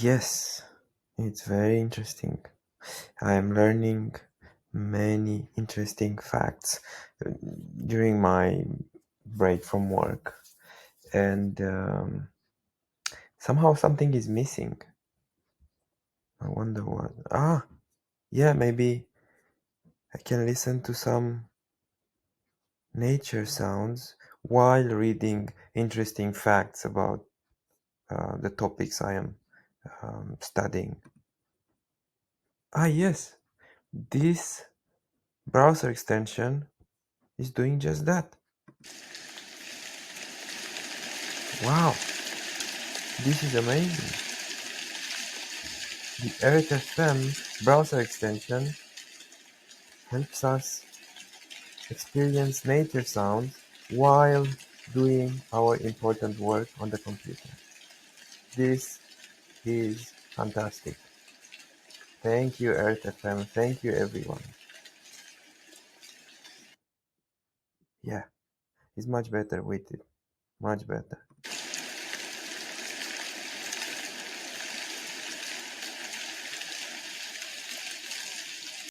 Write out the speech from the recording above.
Yes, it's very interesting. I am learning many interesting facts during my break from work, and somehow something is missing. I wonder what. Yeah, maybe I can listen to some nature sounds while reading interesting facts about the topics I am studying. Yes, this browser extension is doing just that. Wow, this is amazing. The Earth FM browser extension helps us experience nature sounds while doing our important work on the computer. This is fantastic. Thank you, Earth FM. Thank you, everyone. Yeah, it's much better with it. Much better.